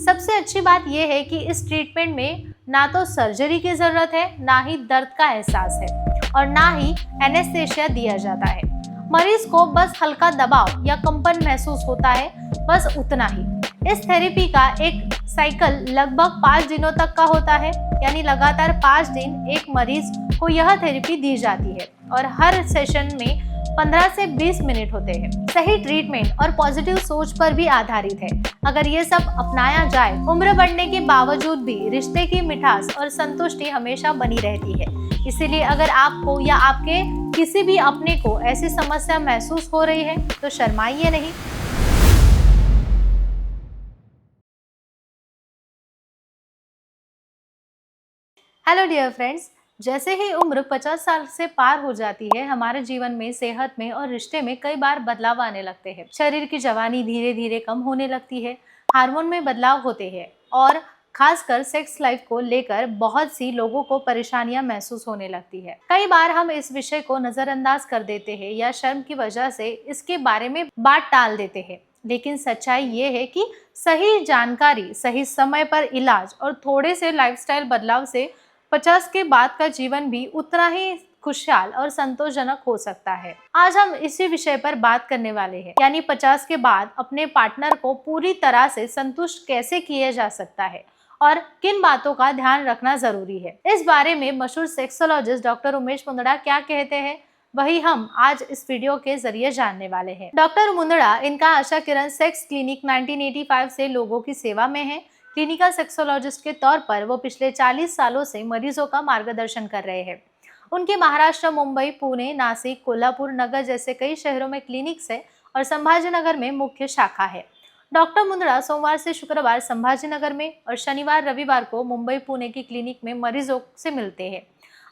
सबसे अच्छी बात यह है कि इस ट्रीटमेंट में ना तो सर्जरी की जरूरत है, ना ही दर्द का एहसास है और ना ही एनेस्थेशिया दिया जाता है। मरीज को बस हल्का दबाव या कंपन महसूस होता है, बस उतना ही। इस थेरेपी का एक साइकिल लगभग 5 दिनों तक का होता है, यानी लगातार 5 दिन एक मरीज को यह थेरेपी दी जाती है और हर सेशन में 15 से 20 मिनट होते हैं। सही ट्रीटमेंट और पॉजिटिव सोच पर भी आधारित है। अगर ये सब अपनाया जाए, उम्र बढ़ने के बावजूद भी रिश्ते की मिठास और संतुष्टि हमेशा बनी रहती है। इसीलिए अगर आपको या आपके किसी भी अपने को ऐसी समस्या महसूस हो रही है तो शर्माइए नहीं। हेलो डियर फ्रेंड्स, जैसे ही उम्र 50 साल से पार हो जाती है, हमारे जीवन में, सेहत में और रिश्ते में कई बार बदलाव आने लगते हैं। शरीर की जवानी धीरे धीरे कम होने लगती है, हार्मोन में बदलाव होते हैं और खासकर सेक्स लाइफ को लेकर बहुत सी लोगों को परेशानियां महसूस होने लगती है। कई बार हम इस विषय को नजरअंदाज कर देते हैं या शर्म की वजह से इसके बारे में बात टाल देते हैं। लेकिन सच्चाई ये है कि सही जानकारी, सही समय पर इलाज और थोड़े से लाइफस्टाइल बदलाव से 50 के बाद का जीवन भी उतना ही खुशहाल और संतोषजनक हो सकता है। आज हम इसी विषय पर बात करने वाले हैं, यानी 50 के बाद अपने पार्टनर को पूरी तरह से संतुष्ट कैसे किया जा सकता है और किन बातों का ध्यान रखना जरूरी है। इस बारे में मशहूर सेक्सोलॉजिस्ट डॉक्टर उमेश मुंदड़ा क्या कहते हैं, वही हम आज इस वीडियो के जरिए जानने वाले हैं। डॉक्टर मुंदड़ा, इनका आशा किरण सेक्स क्लिनिक 1985 से लोगों की सेवा में है। क्लिनिकल सेक्सोलॉजिस्ट के तौर पर वो पिछले 40 सालों से मरीजों का मार्गदर्शन कर रहे हैं। उनके महाराष्ट्र, मुंबई, पुणे, नासिक, कोल्हापुर, नगर जैसे कई शहरों में क्लिनिक्स है और संभाजीनगर में मुख्य शाखा है। डॉक्टर मुंदड़ा सोमवार से शुक्रवार संभाजीनगर में और शनिवार रविवार को मुंबई, पुणे की क्लिनिक में मरीजों से मिलते हैं।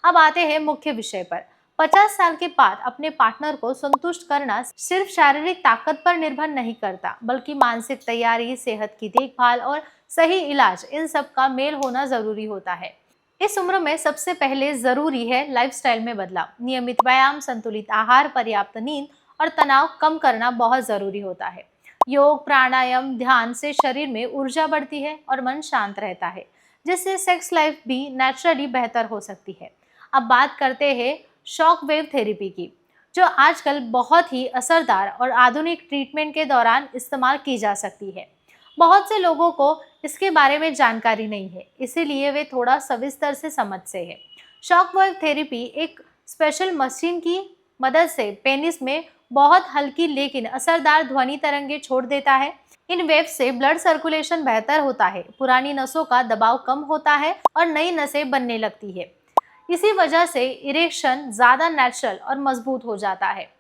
अब आते हैं मुख्य विषय पर। 50 साल के बाद अपने पार्टनर को संतुष्ट करना सिर्फ शारीरिक ताकत पर निर्भर नहीं करता, बल्कि मानसिक तैयारी, सेहत की देखभाल और सही इलाज, इन सब का मेल होना जरूरी होता है। इस उम्र में सबसे पहले जरूरी है लाइफस्टाइल में बदलाव। नियमित व्यायाम, संतुलित आहार, पर्याप्त नींद और तनाव कम करना बहुत जरूरी होता है। योग, प्राणायाम, ध्यान से शरीर में ऊर्जा बढ़ती है और मन शांत रहता है, जिससे सेक्स लाइफ भी नेचुरली बेहतर हो सकती है। अब बात करते हैं शॉक वेव थेरेपी की, जो आजकल बहुत ही असरदार और आधुनिक ट्रीटमेंट के दौरान इस्तेमाल की जा सकती है। बहुत से लोगों को इसके बारे में जानकारी नहीं है, इसीलिए वे थोड़ा सविस्तर से समझ से है। शॉक वेव थेरेपी एक स्पेशल मशीन की मदद से पेनिस में बहुत हल्की लेकिन असरदार ध्वनि तरंगे छोड़ देता है। इन वेव से ब्लड सर्कुलेशन बेहतर होता है, पुरानी नसों का दबाव कम होता है और नई नसें बनने लगती है। इसी वजह से इरेक्शन ज़्यादा नेचुरल और मजबूत हो जाता है।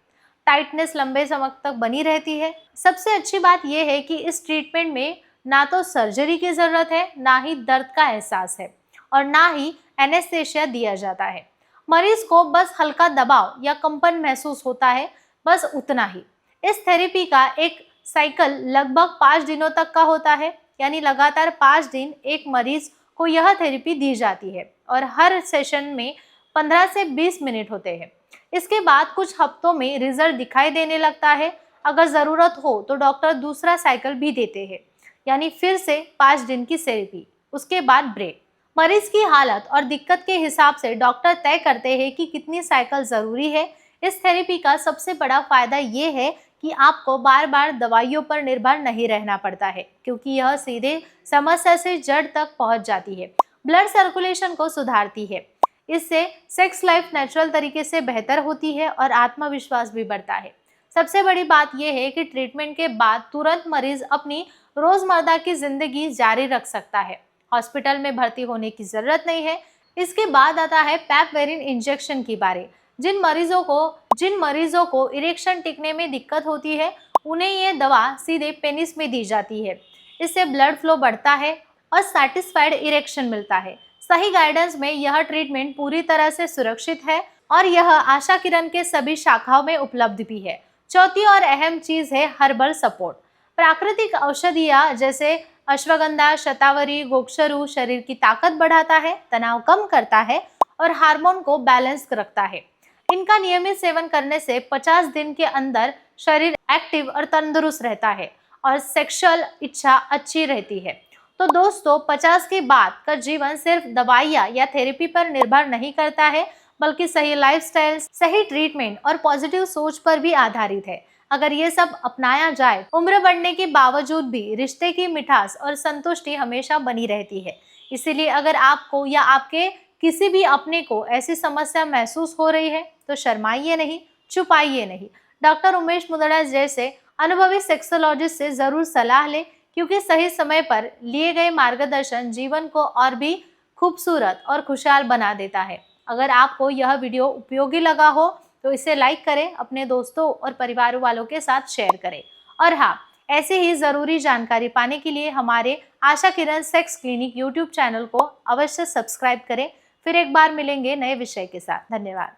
टाइटनेस लंबे समय तक बनी रहती है। सबसे अच्छी बात यह है कि इस ट्रीटमेंट में ना तो सर्जरी की जरूरत है, ना ही दर्द का एहसास है और ना ही एनेस्थेशिया दिया जाता है। मरीज को बस हल्का दबाव या कंपन महसूस होता है, बस उतना ही। इस थेरेपी का एक साइकिल लगभग 5 दिनों तक का होता है, यानी लगातार 5 दिन एक मरीज को यह थेरेपी दी जाती है और हर सेशन में 15 से 20 मिनट होते हैं। इसके बाद कुछ हफ्तों में रिजल्ट दिखाई देने लगता है। अगर ज़रूरत हो तो डॉक्टर दूसरा साइकिल भी देते हैं, यानी फिर से 5 दिन की थेरेपी, उसके बाद ब्रेक। मरीज की हालत और दिक्कत के हिसाब से डॉक्टर तय करते हैं कि कितनी साइकिल ज़रूरी है। इस थेरेपी का सबसे बड़ा फायदा ये है कि आपको बार बार दवाइयों पर निर्भर नहीं रहना पड़ता है, क्योंकि यह सीधे समस्या से जड़ तक पहुंच जाती है। ब्लड सर्कुलेशन को सुधारती है। इससे सेक्स लाइफ नेचुरल तरीके से बेहतर होती है और आत्मविश्वास भी बढ़ता है। सबसे बड़ी बात यह है कि ट्रीटमेंट के बाद तुरंत मरीज अपनी रोजमर्रा की जिंदगी जारी रख सकता है। हॉस्पिटल में भर्ती होने की जरूरत नहीं है। इसके बाद आता है पैपवेरिन इंजेक्शन की बारी। जिन मरीजों को इरेक्शन टिकने में दिक्कत होती है, उन्हें यह दवा सीधे पेनिस में दी जाती है। इससे ब्लड फ्लो बढ़ता है और सैटिस्फाइड इरेक्शन मिलता है। सही गाइडेंस में यह ट्रीटमेंट पूरी तरह से सुरक्षित है और यह आशा किरण के सभी शाखाओं में उपलब्ध भी है। चौथी और अहम चीज है हर्बल सपोर्ट। प्राकृतिक औषधियाँ जैसे अश्वगंधा, शतावरी, गोक्षरू शरीर की ताकत बढ़ाता है, तनाव कम करता है और हार्मोन को बैलेंस रखता है। इनका नियमित सेवन करने से 50 दिन के अंदर शरीर एक्टिव और तंदुरुस्त रहता है और सेक्सुअल इच्छा अच्छी रहती है। तो दोस्तों 50 के बाद का जीवन सिर्फ दवाइयाँ या थेरेपी पर निर्भर नहीं करता है, बल्कि सही लाइफस्टाइल, सही ट्रीटमेंट और पॉजिटिव सोच पर भी आधारित है। अगर ये सब अपनाया जाए, उम्र बढ़ने के बावजूद भी रिश्ते की मिठास और संतुष्टि हमेशा बनी रहती है। इसीलिए अगर आपको या आपके किसी भी अपने को ऐसी समस्या महसूस हो रही है तो शर्माइए नहीं, छुपाइए नहीं। डॉक्टर उमेश मुदड़ा जैसे अनुभवी सेक्सोलॉजिस्ट से जरूर सलाह लें, क्योंकि सही समय पर लिए गए मार्गदर्शन जीवन को और भी खूबसूरत और खुशहाल बना देता है। अगर आपको यह वीडियो उपयोगी लगा हो तो इसे लाइक करें, अपने दोस्तों और परिवार वालों के साथ शेयर करें। और हाँ, ऐसे ही ज़रूरी जानकारी पाने के लिए हमारे Asha Kiran sex clinic YouTube channel को अवश्य सब्सक्राइब करें। फिर एक बार मिलेंगे नए विषय के साथ। धन्यवाद।